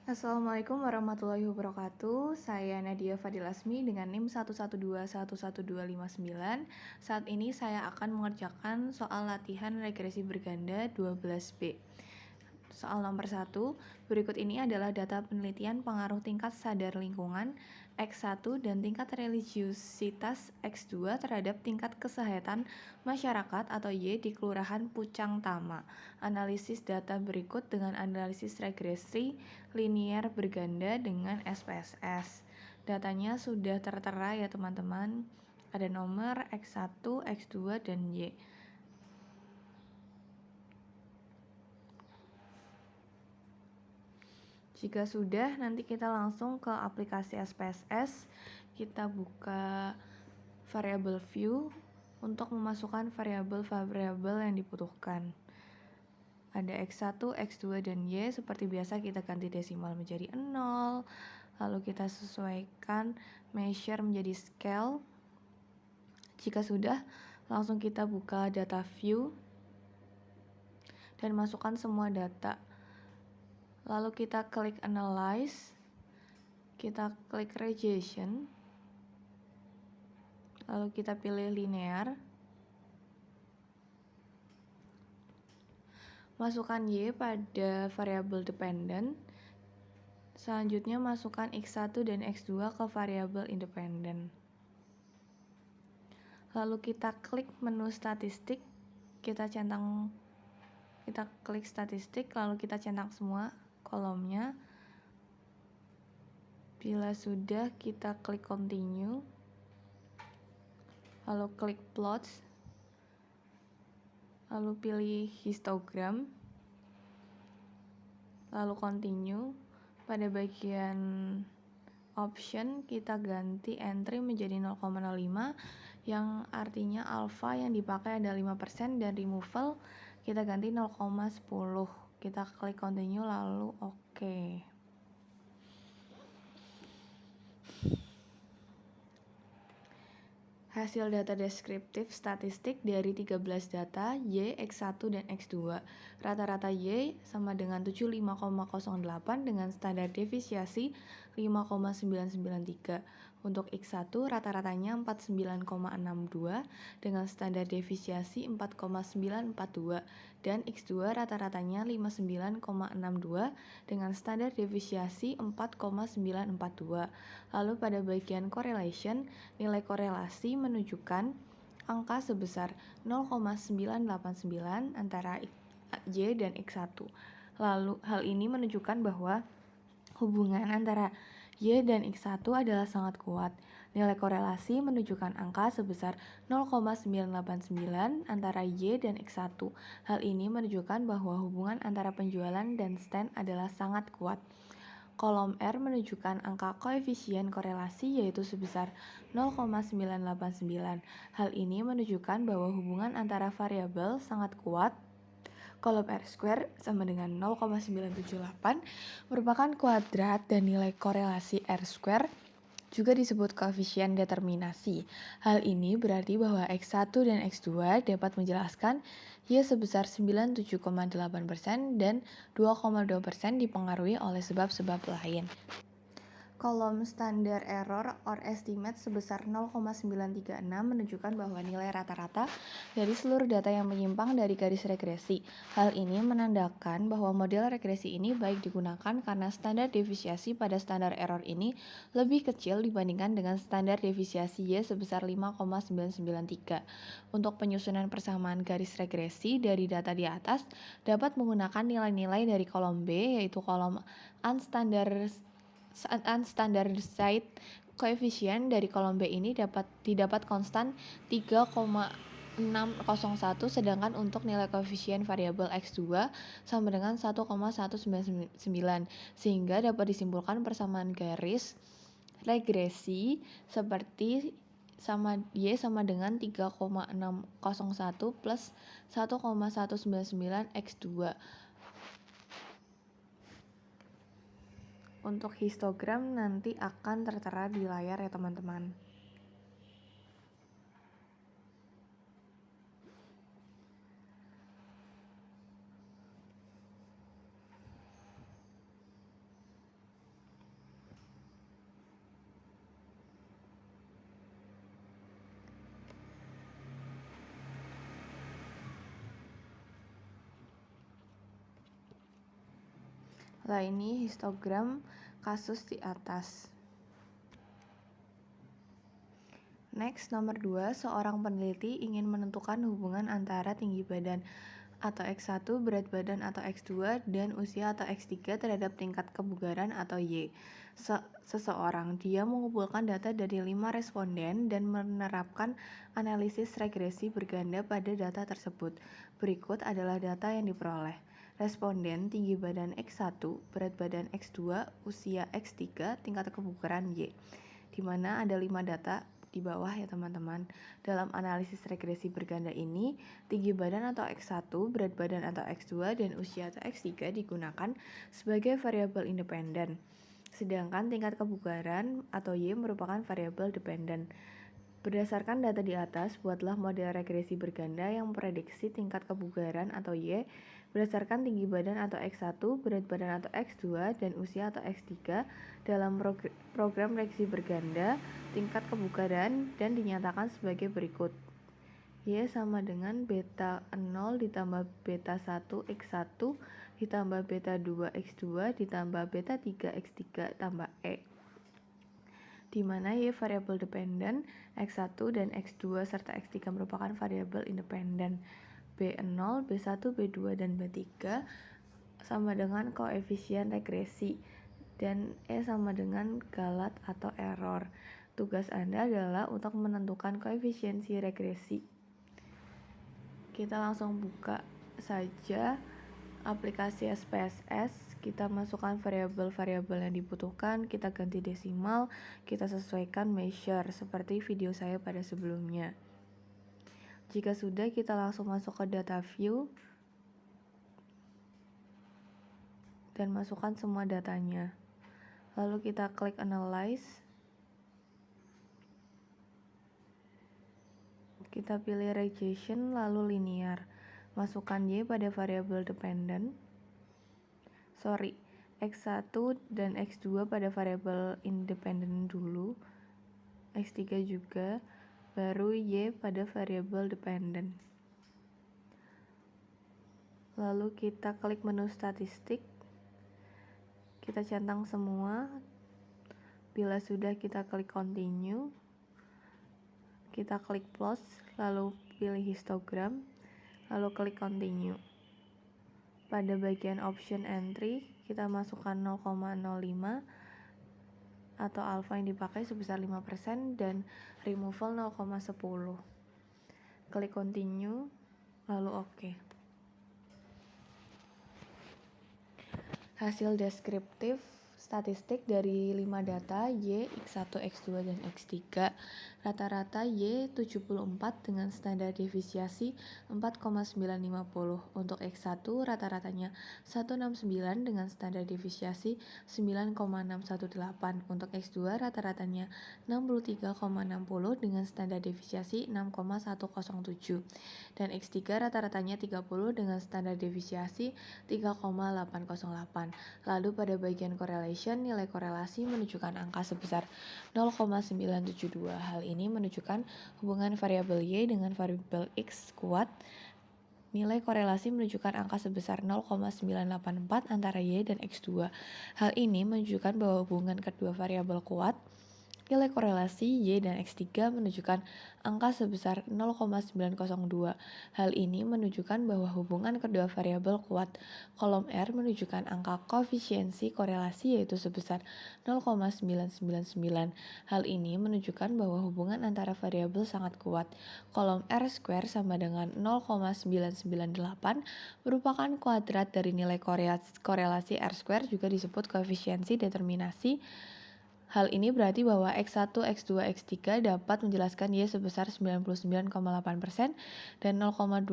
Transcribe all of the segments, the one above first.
Assalamualaikum warahmatullahi wabarakatuh. Saya Nadia Fadilasmi dengan NIM 112121259. Saat ini saya akan mengerjakan soal latihan regresi berganda 12B. Soal nomor 1, berikut ini adalah data penelitian pengaruh tingkat sadar lingkungan X1 dan tingkat religiusitas X2 terhadap tingkat kesehatan masyarakat atau Y di Kelurahan Pucang Tama. Analisis data berikut dengan analisis regresi linier berganda dengan SPSS. Datanya sudah tertera ya teman-teman. Ada nomor X1, X2, dan Y. Jika sudah, nanti kita langsung ke aplikasi SPSS. Kita buka variable view untuk memasukkan variabel-variabel yang dibutuhkan. Ada X1, X2, dan Y. Seperti biasa kita ganti desimal menjadi 0. Lalu kita sesuaikan measure menjadi scale. Jika sudah, langsung kita buka data view dan masukkan semua data. Lalu kita klik analyze, kita klik regression, lalu kita pilih linear, masukkan Y pada variabel dependent, selanjutnya masukkan X1 dan X2 ke variabel independent. Lalu kita klik menu statistik, kita klik statistik, lalu kita centang semua kolomnya. Bila sudah, kita klik continue, lalu klik plots, lalu pilih histogram, lalu continue. Pada bagian option kita ganti entry menjadi 0,05 yang artinya alpha yang dipakai ada 5% dan removal kita ganti 0,10. Kita klik continue lalu oke. Hasil data deskriptif statistik dari 13 data Y, X1, dan X2. Rata-rata Y sama dengan 75,08 dengan standar defisiasi 5,993. Untuk X1 rata-ratanya 49,62 dengan standar defisiasi 4,942 dan X2 rata-ratanya 59,62 dengan standar defisiasi 4,942. Lalu pada bagian correlation, nilai korelasi menunjukkan angka sebesar 0,989 antara Y dan X1. Lalu hal ini menunjukkan bahwa hubungan antara Y dan X1 adalah sangat kuat. Nilai korelasi menunjukkan angka sebesar 0,989 antara Y dan X1. Hal ini menunjukkan bahwa hubungan antara penjualan dan stand adalah sangat kuat. Kolom R menunjukkan angka koefisien korelasi yaitu sebesar 0,989. Hal ini menunjukkan bahwa hubungan antara variabel sangat kuat. Kolom R square sama dengan 0,978 merupakan kuadrat dan nilai korelasi R square juga disebut koefisien determinasi. Hal ini berarti bahwa X1 dan X2 dapat menjelaskan Y sebesar 97,8% dan 2,2% dipengaruhi oleh sebab-sebab lain. Kolom standar error or estimate sebesar 0,936 menunjukkan bahwa nilai rata-rata dari seluruh data yang menyimpang dari garis regresi. Hal ini menandakan bahwa model regresi ini baik digunakan karena standar defisiasi pada standar error ini lebih kecil dibandingkan dengan standar defisiasi Y sebesar 5,993. Untuk penyusunan persamaan garis regresi dari data di atas dapat menggunakan nilai-nilai dari kolom B yaitu kolom unstandardized koefisien dari kolom B ini didapat konstan 3,601 sedangkan untuk nilai koefisien variabel X2 sama dengan 1,199 sehingga dapat disimpulkan persamaan garis regresi seperti Y sama dengan 3,601 plus 1,199 X2. Untuk histogram nanti akan tertera di layar ya teman-teman. Lah ini histogram kasus di atas. Next, nomor 2, seorang peneliti ingin menentukan hubungan antara tinggi badan atau X1, berat badan atau X2, dan usia atau X3 terhadap tingkat kebugaran atau Y. Seseorang, dia mengumpulkan data dari 5 responden dan menerapkan analisis regresi berganda pada data tersebut. Berikut adalah data yang diperoleh. Responden tinggi badan X1, berat badan X2, usia X3, tingkat kebugaran Y. Di mana ada 5 data di bawah ya teman-teman. Dalam analisis regresi berganda ini, tinggi badan atau X1, berat badan atau X2, dan usia atau X3 digunakan sebagai variabel independen. Sedangkan tingkat kebugaran atau Y merupakan variabel dependen. Berdasarkan data di atas, buatlah model regresi berganda yang memprediksi tingkat kebugaran atau Y berdasarkan tinggi badan atau X1, berat badan atau X2, dan usia atau X3 dalam program regresi berganda tingkat kebugaran dan dinyatakan sebagai berikut. Y sama dengan beta 0 ditambah beta 1 X1 ditambah beta 2 X2 ditambah beta 3 X3 tambah E. Di mana Y variabel dependen, X1 dan X2 serta X3 merupakan variabel independen. B0, B1, B2, dan B3 sama dengan koefisien regresi dan E sama dengan galat atau error. Tugas Anda adalah untuk menentukan koefisiensi regresi. Kita langsung buka saja aplikasi SPSS, kita masukkan variabel-variabel yang dibutuhkan, kita ganti desimal, kita sesuaikan measure seperti video saya pada sebelumnya. Jika sudah, kita langsung masuk ke data view dan masukkan semua datanya. Lalu kita klik analyze. Kita pilih regression lalu linear. Masukkan Y pada variabel dependen. X1 dan X2 pada variabel independen dulu. X3 juga, baru Y pada variabel dependen. Lalu kita klik menu statistik. Kita centang semua. Bila sudah, kita klik continue. Kita klik plus, lalu pilih histogram, lalu klik continue. Pada bagian option entry, kita masukkan 0,05 atau alpha yang dipakai sebesar 5% dan removal 0,10. Klik continue, lalu OK. Hasil deskriptif statistik dari 5 data Y, X1, X2, dan X3. Rata-rata Y 74 dengan standar defisiasi 4,950. Untuk X1 rata-ratanya 169 dengan standar defisiasi 9,618. Untuk X2 rata-ratanya 63,60 dengan standar defisiasi 6,107. Dan X3 rata-ratanya 30 dengan standar defisiasi 3,808. Lalu pada bagian correlation, nilai korelasi menunjukkan angka sebesar 0,972. Hal ini menunjukkan hubungan variabel Y dengan variabel X kuat. Nilai korelasi menunjukkan angka sebesar 0,984 antara Y dan X2. Hal ini menunjukkan bahwa hubungan kedua variabel kuat. Nilai korelasi Y dan X3 menunjukkan angka sebesar 0,902. Hal ini menunjukkan bahwa hubungan kedua variabel kuat. Kolom R menunjukkan angka koefisiensi korelasi yaitu sebesar 0,999. Hal ini menunjukkan bahwa hubungan antara variabel sangat kuat. Kolom R square sama dengan 0,998 merupakan kuadrat dari nilai korelasi R square, juga disebut koefisiensi determinasi. Hal ini berarti bahwa X1, X2, X3 dapat menjelaskan Y sebesar 99,8% dan 0,2%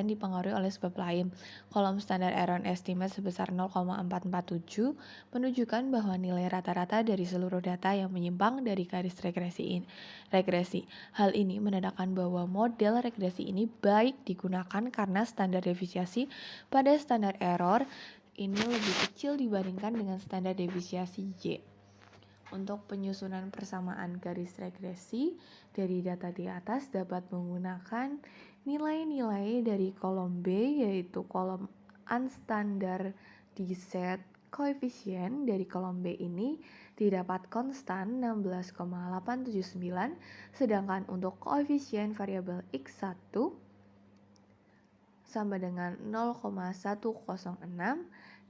dipengaruhi oleh sebab lain. Kolom standar error estimate sebesar 0,447 menunjukkan bahwa nilai rata-rata dari seluruh data yang menyimpang dari garis regresi. Hal ini menandakan bahwa model regresi ini baik digunakan karena standar defisiasi pada standar error ini lebih kecil dibandingkan dengan standar defisiasi Y. Untuk penyusunan persamaan garis regresi dari data di atas dapat menggunakan nilai-nilai dari kolom B, yaitu kolom unstandardized Koefisien dari kolom B ini didapat konstan 16,879, sedangkan untuk koefisien variabel X1 sama dengan 0,106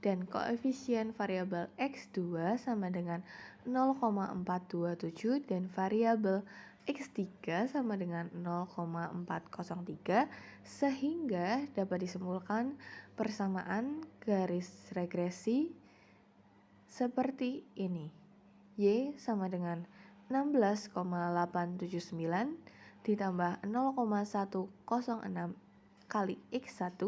dan koefisien variabel X2 sama dengan 0,427 dan variabel X3 sama dengan 0,403, sehingga dapat disimpulkan persamaan garis regresi seperti ini. Y sama dengan 16,879 ditambah 0,106 kali X1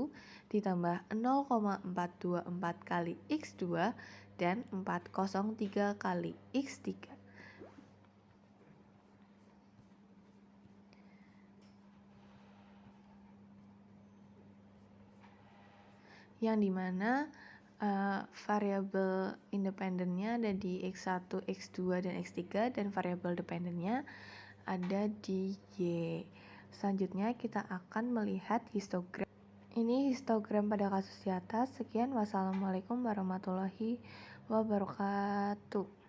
ditambah 0,424 kali X2 dan 403 kali X3. Yang dimana variabel independennya ada di X1, X2, dan X3, dan variabel dependennya ada di Y. Selanjutnya kita akan melihat histogram. Ini histogram pada kasus di atas. Sekian, wassalamualaikum warahmatullahi wabarakatuh.